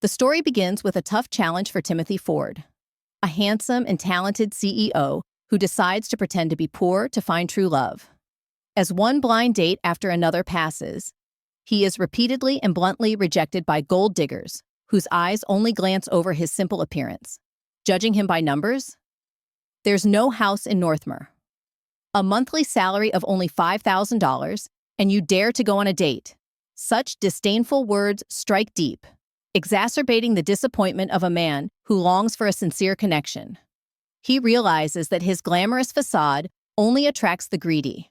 The story begins with a tough challenge for Timothy Ford, a handsome and talented CEO who decides to pretend to be poor to find true love. As one blind date after another passes, he is repeatedly and bluntly rejected by gold diggers whose eyes only glance over his simple appearance, judging him by numbers. There's no house in Northmere, a monthly salary of only $5,000, and you dare to go on a date. Such disdainful words strike deep, exacerbating the disappointment of a man who longs for a sincere connection. He realizes that his glamorous facade only attracts the greedy,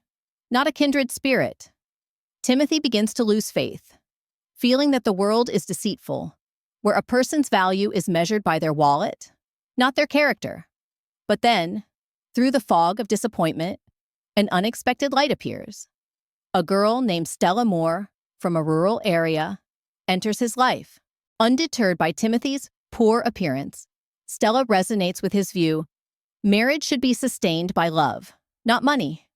not a kindred spirit. Timothy begins to lose faith, feeling that the world is deceitful, where a person's value is measured by their wallet, not their character. But then, through the fog of disappointment, an unexpected light appears. A girl named Stella Moore, from a rural area, enters his life. Undeterred by Timothy's poor appearance, Stella resonates with his view: marriage should be sustained by love, not money.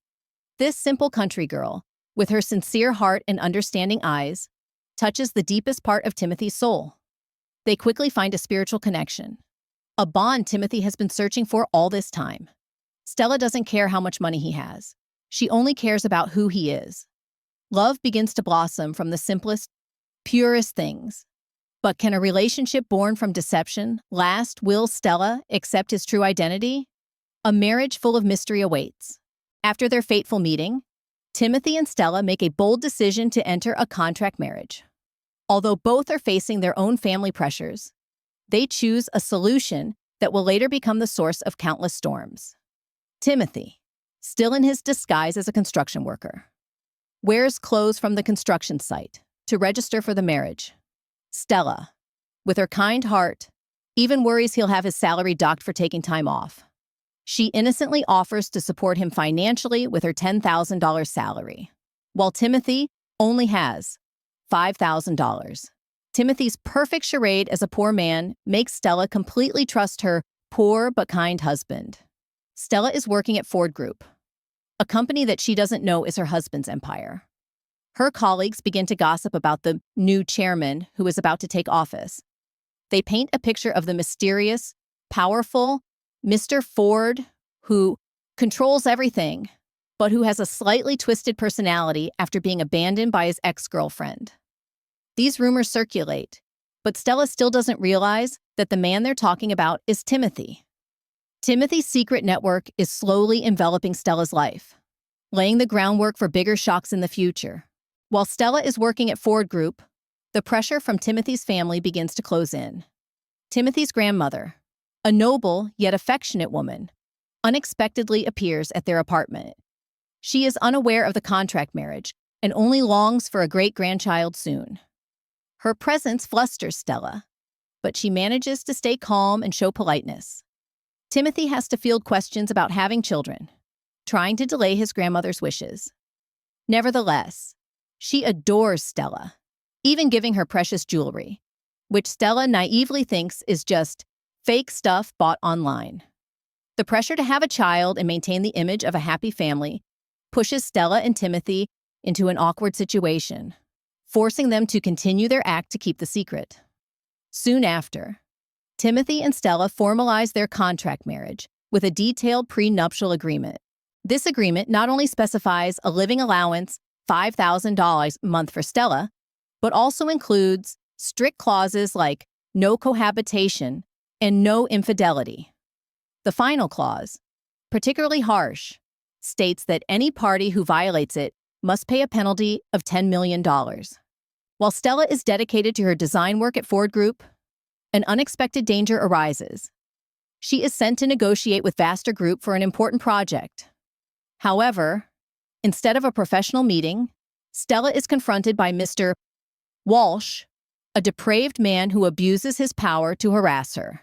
This simple country girl, with her sincere heart and understanding eyes, touches the deepest part of Timothy's soul. They quickly find a spiritual connection, a bond Timothy has been searching for all this time. Stella doesn't care how much money he has. She only cares about who he is. Love begins to blossom from the simplest, purest things. But can a relationship born from deception last? Will Stella accept his true identity? A marriage full of mystery awaits. After their fateful meeting, Timothy and Stella make a bold decision to enter a contract marriage. Although both are facing their own family pressures, they choose a solution that will later become the source of countless storms. Timothy, still in his disguise as a construction worker, wears clothes from the construction site to register for the marriage. Stella, with her kind heart, even worries he'll have his salary docked for taking time off. She innocently offers to support him financially with her $10,000 salary, while Timothy only has $5,000. Timothy's perfect charade as a poor man makes Stella completely trust her poor but kind husband. Stella is working at Ford Group, a company that she doesn't know is her husband's empire. Her colleagues begin to gossip about the new chairman who is about to take office. They paint a picture of the mysterious, powerful Mr. Ford who controls everything, but who has a slightly twisted personality after being abandoned by his ex-girlfriend. These rumors circulate, but Stella still doesn't realize that the man they're talking about is Timothy. Timothy's secret network is slowly enveloping Stella's life, laying the groundwork for bigger shocks in the future. While Stella is working at Ford Group, the pressure from Timothy's family begins to close in. Timothy's grandmother, a noble yet affectionate woman, unexpectedly appears at their apartment. She is unaware of the contract marriage and only longs for a great-grandchild soon. Her presence flusters Stella, but she manages to stay calm and show politeness. Timothy has to field questions about having children, trying to delay his grandmother's wishes. Nevertheless, she adores Stella, even giving her precious jewelry, which Stella naively thinks is just fake stuff bought online. The pressure to have a child and maintain the image of a happy family pushes Stella and Timothy into an awkward situation, forcing them to continue their act to keep the secret. Soon after, Timothy and Stella formalize their contract marriage with a detailed prenuptial agreement. This agreement not only specifies a living allowance, $5,000 a month for Stella, but also includes strict clauses like no cohabitation and no infidelity. The final clause, particularly harsh, states that any party who violates it must pay a penalty of $10 million. While Stella is dedicated to her design work at Ford Group, an unexpected danger arises. She is sent to negotiate with Vaster Group for an important project. However, instead of a professional meeting, Stella is confronted by Mr. Walsh, a depraved man who abuses his power to harass her.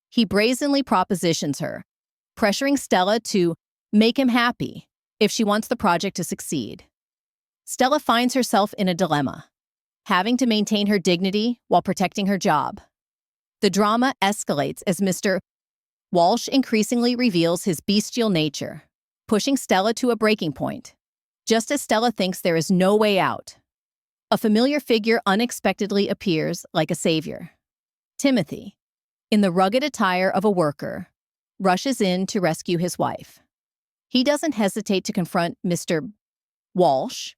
He brazenly propositions her, pressuring Stella to make him happy if she wants the project to succeed. Stella finds herself in a dilemma, having to maintain her dignity while protecting her job. The drama escalates as Mr. Walsh increasingly reveals his bestial nature, pushing Stella to a breaking point. Just as Stella thinks there is no way out, a familiar figure unexpectedly appears like a savior. Timothy, in the rugged attire of a worker, rushes in to rescue his wife. He doesn't hesitate to confront Mr. Walsh,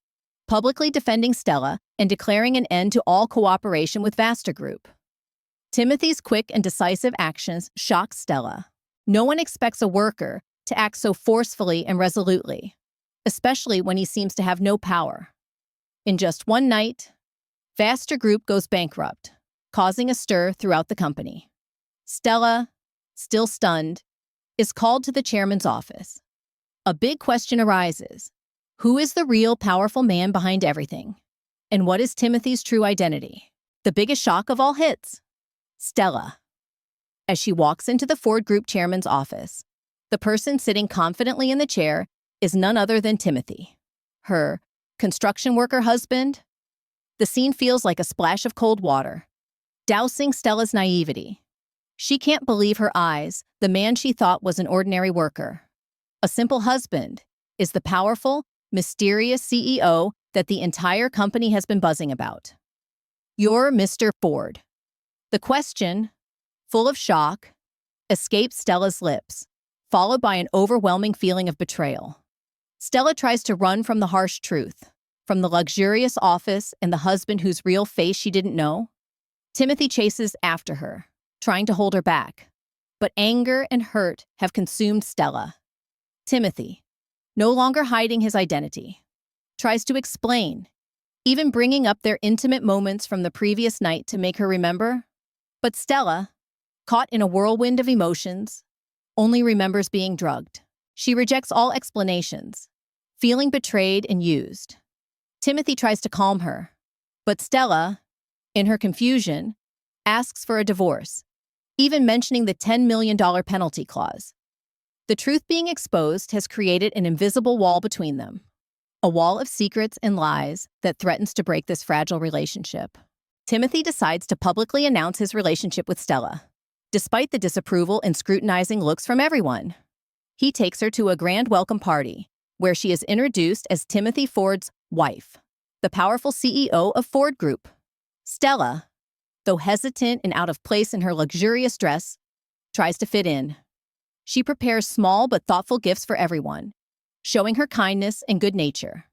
publicly defending Stella and declaring an end to all cooperation with Vasta Group. Timothy's quick and decisive actions shock Stella. No one expects a worker to act so forcefully and resolutely, especially when he seems to have no power. In just one night, Vasta Group goes bankrupt, causing a stir throughout the company. Stella, still stunned, is called to the chairman's office. A big question arises. Who is the real powerful man behind everything? And what is Timothy's true identity? The biggest shock of all hits. Stella. As she walks into the Ford Group chairman's office, the person sitting confidently in the chair is none other than Timothy, her construction worker husband. The scene feels like a splash of cold water, dousing Stella's naivety. She can't believe her eyes. The man she thought was an ordinary worker, a simple husband, is the powerful, mysterious CEO that the entire company has been buzzing about. "You're Mr. Ford." The question, full of shock, escapes Stella's lips, followed by an overwhelming feeling of betrayal. Stella tries to run from the harsh truth, from the luxurious office and the husband whose real face she didn't know. Timothy chases after her, trying to hold her back, but anger and hurt have consumed Stella. Timothy, no longer hiding his identity, tries to explain, even bringing up their intimate moments from the previous night to make her remember. But Stella, caught in a whirlwind of emotions, only remembers being drugged. She rejects all explanations, feeling betrayed and used. Timothy tries to calm her, but Stella, in her confusion, asks for a divorce, even mentioning the $10 million penalty clause. The truth being exposed has created an invisible wall between them, a wall of secrets and lies that threatens to break this fragile relationship. Timothy decides to publicly announce his relationship with Stella, despite the disapproval and scrutinizing looks from everyone. He takes her to a grand welcome party, where she is introduced as Timothy Ford's wife, the powerful CEO of Ford Group. Stella, though hesitant and out of place in her luxurious dress, tries to fit in. She prepares small but thoughtful gifts for everyone, showing her kindness and good nature.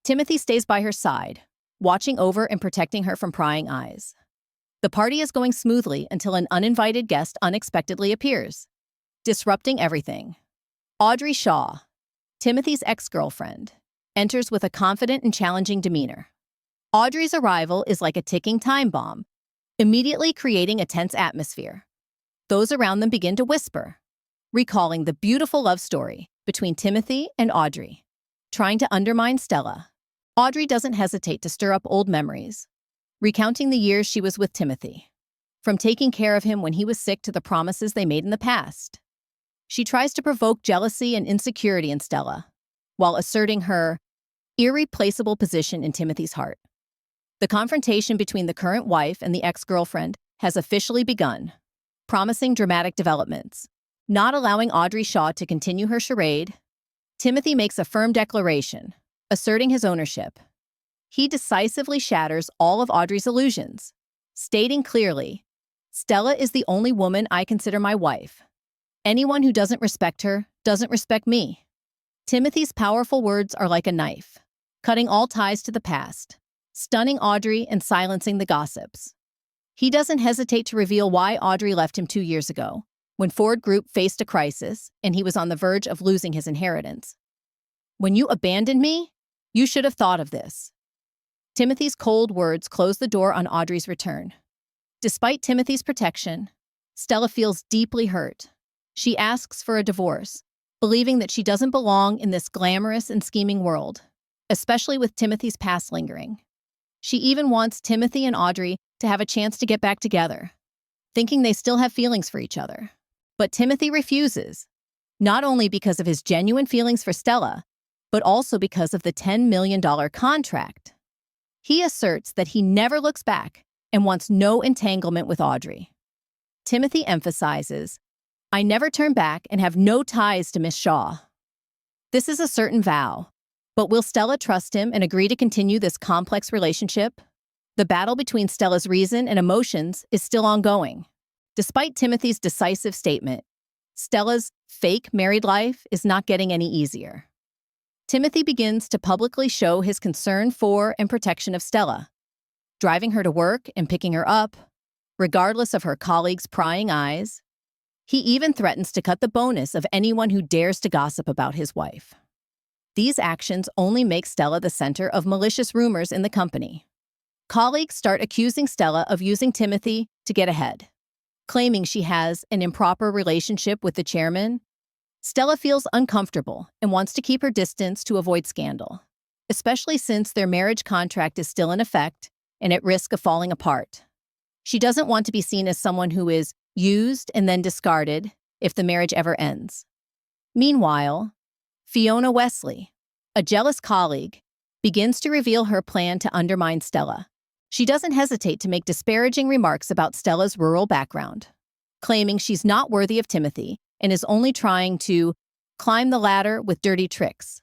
Timothy stays by her side, watching over and protecting her from prying eyes. The party is going smoothly until an uninvited guest unexpectedly appears, disrupting everything. Audrey Shaw, Timothy's ex-girlfriend, enters with a confident and challenging demeanor. Audrey's arrival is like a ticking time bomb, immediately creating a tense atmosphere. Those around them begin to whisper, recalling the beautiful love story between Timothy and Audrey. Trying to undermine Stella, Audrey doesn't hesitate to stir up old memories, recounting the years she was with Timothy, from taking care of him when he was sick to the promises they made in the past. She tries to provoke jealousy and insecurity in Stella, while asserting her irreplaceable position in Timothy's heart. The confrontation between the current wife and the ex-girlfriend has officially begun, promising dramatic developments. Not allowing Audrey Shaw to continue her charade, Timothy makes a firm declaration, asserting his ownership. He decisively shatters all of Audrey's illusions, stating clearly, "Stella is the only woman I consider my wife. Anyone who doesn't respect her doesn't respect me." Timothy's powerful words are like a knife, cutting all ties to the past, stunning Audrey and silencing the gossips. He doesn't hesitate to reveal why Audrey left him 2 years ago, when Ford Group faced a crisis and he was on the verge of losing his inheritance. "When you abandoned me, you should have thought of this." Timothy's cold words close the door on Audrey's return. Despite Timothy's protection, Stella feels deeply hurt. She asks for a divorce, believing that she doesn't belong in this glamorous and scheming world, especially with Timothy's past lingering. She even wants Timothy and Audrey to have a chance to get back together, thinking they still have feelings for each other. But Timothy refuses, not only because of his genuine feelings for Stella, but also because of the $10 million contract. He asserts that he never looks back and wants no entanglement with Audrey. Timothy emphasizes, "I never turn back and have no ties to Miss Shaw." This is a certain vow, but will Stella trust him and agree to continue this complex relationship? The battle between Stella's reason and emotions is still ongoing. Despite Timothy's decisive statement, Stella's fake married life is not getting any easier. Timothy begins to publicly show his concern for and protection of Stella, driving her to work and picking her up, regardless of her colleagues' prying eyes. He even threatens to cut the bonus of anyone who dares to gossip about his wife. These actions only make Stella the center of malicious rumors in the company. Colleagues start accusing Stella of using Timothy to get ahead, claiming she has an improper relationship with the chairman. Stella feels uncomfortable and wants to keep her distance to avoid scandal, especially since their marriage contract is still in effect and at risk of falling apart. She doesn't want to be seen as someone who is used and then discarded if the marriage ever ends. Meanwhile, Fiona Wesley, a jealous colleague, begins to reveal her plan to undermine Stella. She doesn't hesitate to make disparaging remarks about Stella's rural background, claiming she's not worthy of Timothy and is only trying to climb the ladder with dirty tricks.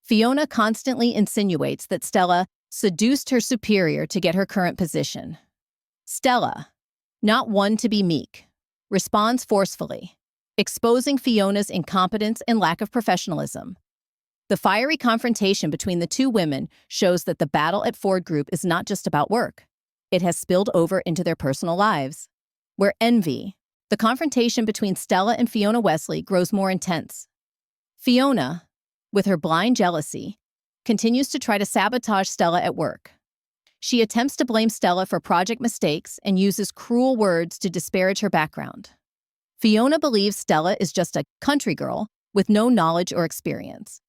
Fiona constantly insinuates that Stella seduced her superior to get her current position. Stella, not one to be meek, responds forcefully, exposing Fiona's incompetence and lack of professionalism. The fiery confrontation between the two women shows that the battle at Ford Group is not just about work. It has spilled over into their personal lives, where envy, the confrontation between Stella and Fiona Wesley, grows more intense. Fiona, with her blind jealousy, continues to try to sabotage Stella at work. She attempts to blame Stella for project mistakes and uses cruel words to disparage her background. Fiona believes Stella is just a country girl with no knowledge or experience,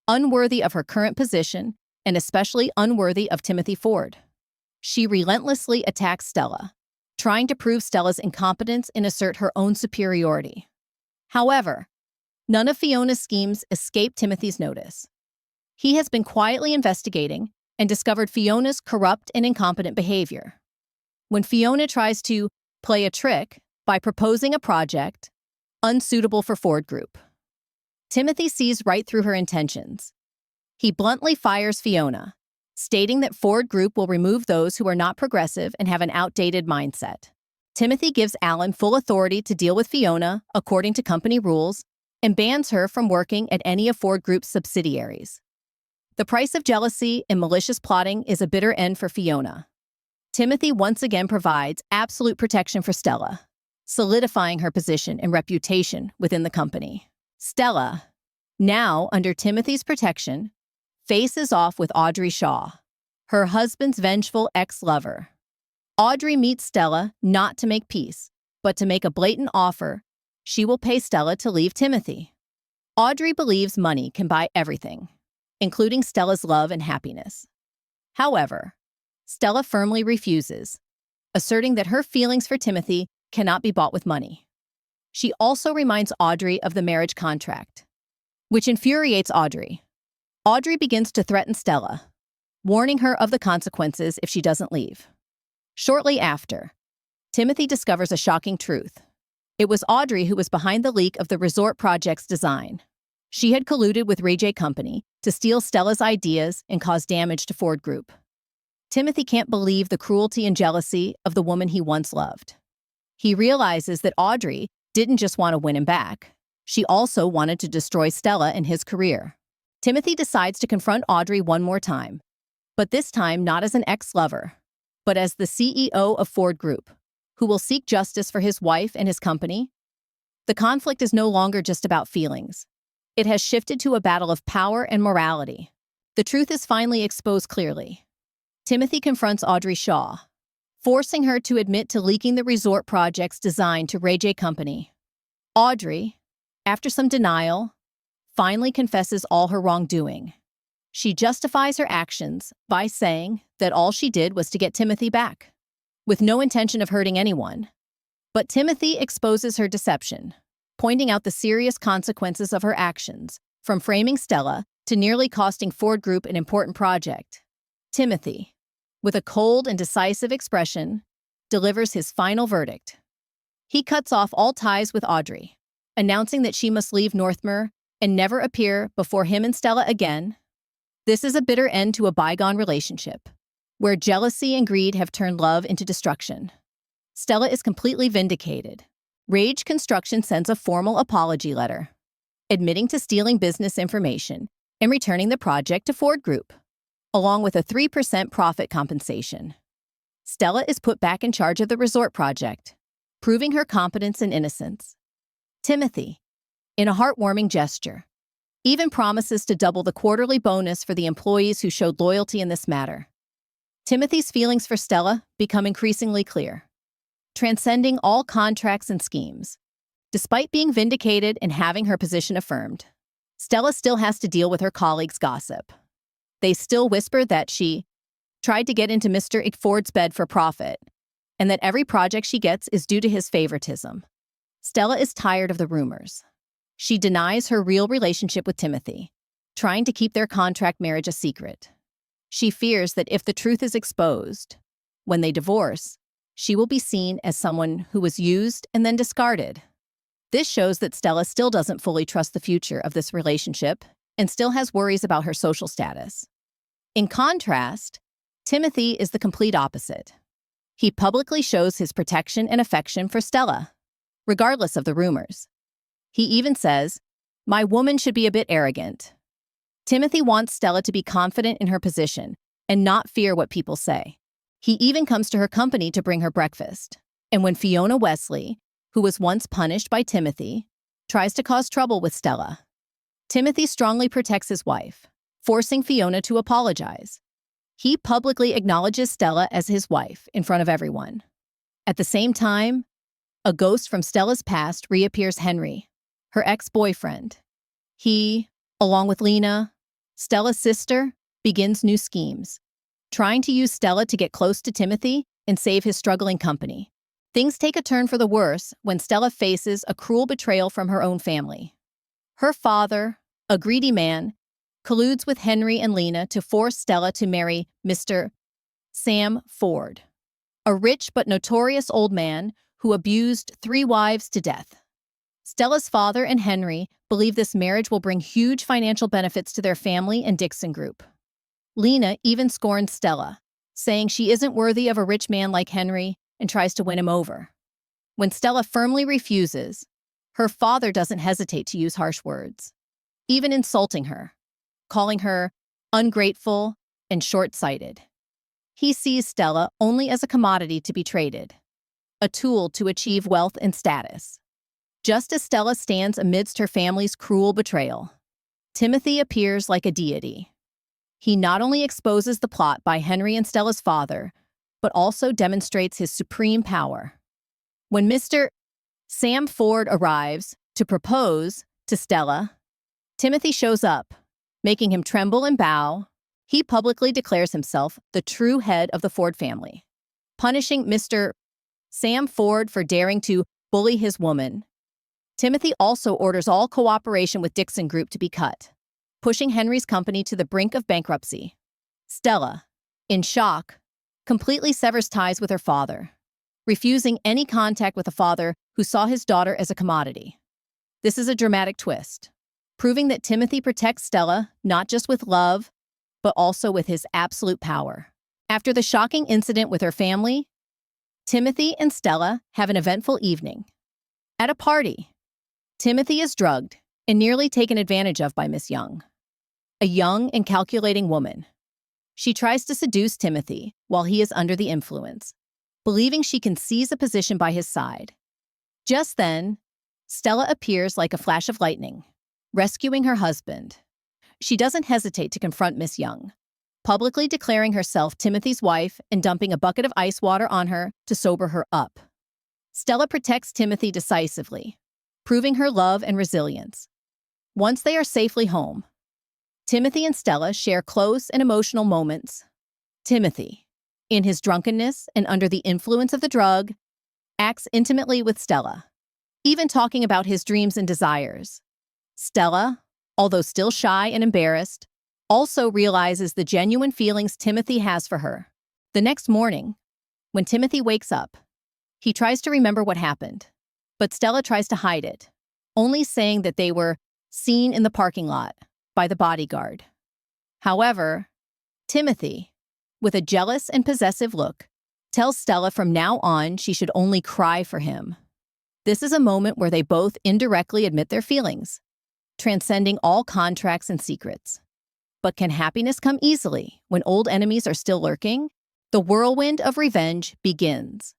unworthy of her current position, and especially unworthy of Timothy Ford. She relentlessly attacks Stella, trying to prove Stella's incompetence and assert her own superiority. However, none of Fiona's schemes escape Timothy's notice. He has been quietly investigating and discovered Fiona's corrupt and incompetent behavior. When Fiona tries to play a trick by proposing a project unsuitable for Ford Group, Timothy sees right through her intentions. He bluntly fires Fiona, stating that Ford Group will remove those who are not progressive and have an outdated mindset. Timothy gives Alan full authority to deal with Fiona according to company rules and bans her from working at any of Ford Group's subsidiaries. The price of jealousy and malicious plotting is a bitter end for Fiona. Timothy once again provides absolute protection for Stella, solidifying her position and reputation within the company. Stella, now under Timothy's protection, faces off with Audrey Shaw, her husband's vengeful ex-lover. Audrey meets Stella not to make peace, but to make a blatant offer. She will pay Stella to leave Timothy. Audrey believes money can buy everything, including Stella's love and happiness. However, Stella firmly refuses, asserting that her feelings for Timothy cannot be bought with money. She also reminds Audrey of the marriage contract, which infuriates Audrey. Audrey begins to threaten Stella, warning her of the consequences if she doesn't leave. Shortly after, Timothy discovers a shocking truth. It was Audrey who was behind the leak of the resort project's design. She had colluded with Ray J. Company to steal Stella's ideas and cause damage to Ford Group. Timothy can't believe the cruelty and jealousy of the woman he once loved. He realizes that Audrey didn't just want to win him back. She also wanted to destroy Stella and his career. Timothy decides to confront Audrey one more time, but this time not as an ex-lover, but as the CEO of Ford Group, who will seek justice for his wife and his company. The conflict is no longer just about feelings. It has shifted to a battle of power and morality. The truth is finally exposed clearly. Timothy confronts Audrey Shaw, forcing her to admit to leaking the resort project's design to Ray J. Company. Audrey, after some denial, finally confesses all her wrongdoing. She justifies her actions by saying that all she did was to get Timothy back, with no intention of hurting anyone. But Timothy exposes her deception, pointing out the serious consequences of her actions, from framing Stella to nearly costing Ford Group an important project. Timothy, with a cold and decisive expression, delivers his final verdict. He cuts off all ties with Audrey, announcing that she must leave Northmere and never appear before him and Stella again. This is a bitter end to a bygone relationship, where jealousy and greed have turned love into destruction. Stella is completely vindicated. Rage Construction sends a formal apology letter, admitting to stealing business information and returning the project to Ford Group, along with a 3% profit compensation. Stella is put back in charge of the resort project, proving her competence and innocence. Timothy, in a heartwarming gesture, even promises to double the quarterly bonus for the employees who showed loyalty in this matter. Timothy's feelings for Stella become increasingly clear, transcending all contracts and schemes. Despite being vindicated and having her position affirmed, Stella still has to deal with her colleagues' gossip. They still whisper that she tried to get into Mr. Ford's bed for profit, and that every project she gets is due to his favoritism. Stella is tired of the rumors. She denies her real relationship with Timothy, trying to keep their contract marriage a secret. She fears that if the truth is exposed, when they divorce, she will be seen as someone who was used and then discarded. This shows that Stella still doesn't fully trust the future of this relationship and still has worries about her social status. In contrast, Timothy is the complete opposite. He publicly shows his protection and affection for Stella, regardless of the rumors. He even says, "My woman should be a bit arrogant." Timothy wants Stella to be confident in her position and not fear what people say. He even comes to her company to bring her breakfast. And when Fiona Wesley, who was once punished by Timothy, tries to cause trouble with Stella, Timothy strongly protects his wife, forcing Fiona to apologize. He publicly acknowledges Stella as his wife in front of everyone. At the same time, a ghost from Stella's past reappears: Henry, her ex-boyfriend. He, along with Lena, Stella's sister, begins new schemes, trying to use Stella to get close to Timothy and save his struggling company. Things take a turn for the worse when Stella faces a cruel betrayal from her own family. Her father, a greedy man, colludes with Henry and Lena to force Stella to marry Mr. Sam Ford, a rich but notorious old man who abused 3 wives to death. Stella's father and Henry believe this marriage will bring huge financial benefits to their family and Dixon Group. Lena even scorns Stella, saying she isn't worthy of a rich man like Henry, and tries to win him over. When Stella firmly refuses, her father doesn't hesitate to use harsh words, even insulting her, calling her ungrateful and short-sighted. He sees Stella only as a commodity to be traded, a tool to achieve wealth and status. Just as Stella stands amidst her family's cruel betrayal, Timothy appears like a deity. He not only exposes the plot by Henry and Stella's father, but also demonstrates his supreme power. When Mr. Sam Ford arrives to propose to Stella, Timothy shows up, making him tremble and bow. He publicly declares himself the true head of the Ford family, punishing Mr. Sam Ford for daring to bully his woman. Timothy also orders all cooperation with Dixon Group to be cut, pushing Henry's company to the brink of bankruptcy. Stella, in shock, completely severs ties with her father, refusing any contact with a father who saw his daughter as a commodity. This is a dramatic twist, proving that Timothy protects Stella not just with love, but also with his absolute power. After the shocking incident with her family, Timothy and Stella have an eventful evening. At a party, Timothy is drugged and nearly taken advantage of by Miss Young, a young and calculating woman. She tries to seduce Timothy while he is under the influence, believing she can seize a position by his side. Just then, Stella appears like a flash of lightning, rescuing her husband. She doesn't hesitate to confront Miss Young, publicly declaring herself Timothy's wife and dumping a bucket of ice water on her to sober her up. Stella protects Timothy decisively, proving her love and resilience. Once they are safely home, Timothy and Stella share close and emotional moments. Timothy, in his drunkenness and under the influence of the drug, acts intimately with Stella, even talking about his dreams and desires. Stella, although still shy and embarrassed, also realizes the genuine feelings Timothy has for her. The next morning, when Timothy wakes up, he tries to remember what happened, but Stella tries to hide it, only saying that they were seen in the parking lot by the bodyguard. However, Timothy, with a jealous and possessive look, tells Stella from now on she should only cry for him. This is a moment where they both indirectly admit their feelings, transcending all contracts and secrets. But can happiness come easily when old enemies are still lurking? The whirlwind of revenge begins.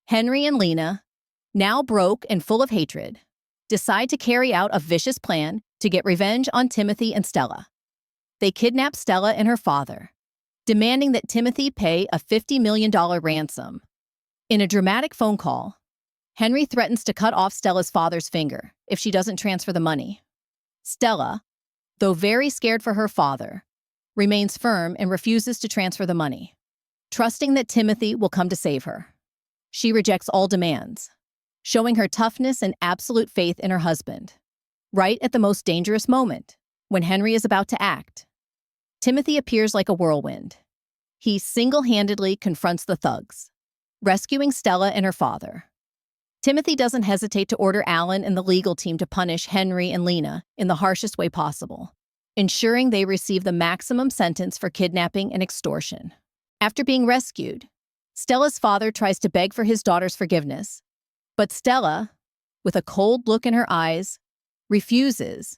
Henry and Lena, now broke and full of hatred, decide to carry out a vicious plan to get revenge on Timothy and Stella. They kidnap Stella and her father, demanding that Timothy pay a $50 million ransom. In a dramatic phone call, Henry threatens to cut off Stella's father's finger if she doesn't transfer the money. Stella, though very scared for her father, remains firm and refuses to transfer the money, trusting that Timothy will come to save her. She rejects all demands, showing her toughness and absolute faith in her husband. Right at the most dangerous moment, when Henry is about to act, Timothy appears like a whirlwind. He single-handedly confronts the thugs, rescuing Stella and her father. Timothy doesn't hesitate to order Alan and the legal team to punish Henry and Lena in the harshest way possible, ensuring they receive the maximum sentence for kidnapping and extortion. After being rescued, Stella's father tries to beg for his daughter's forgiveness, but Stella, with a cold look in her eyes, refuses.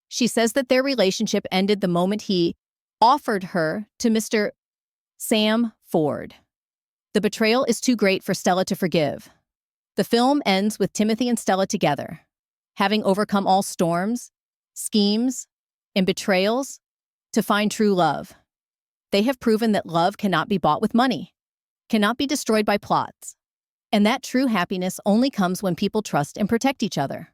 She says that their relationship ended the moment he offered her to Mr. Sam Ford. The betrayal is too great for Stella to forgive. The film ends with Timothy and Stella together, having overcome all storms, schemes, and betrayals to find true love. They have proven that love cannot be bought with money, cannot be destroyed by plots, and that true happiness only comes when people trust and protect each other.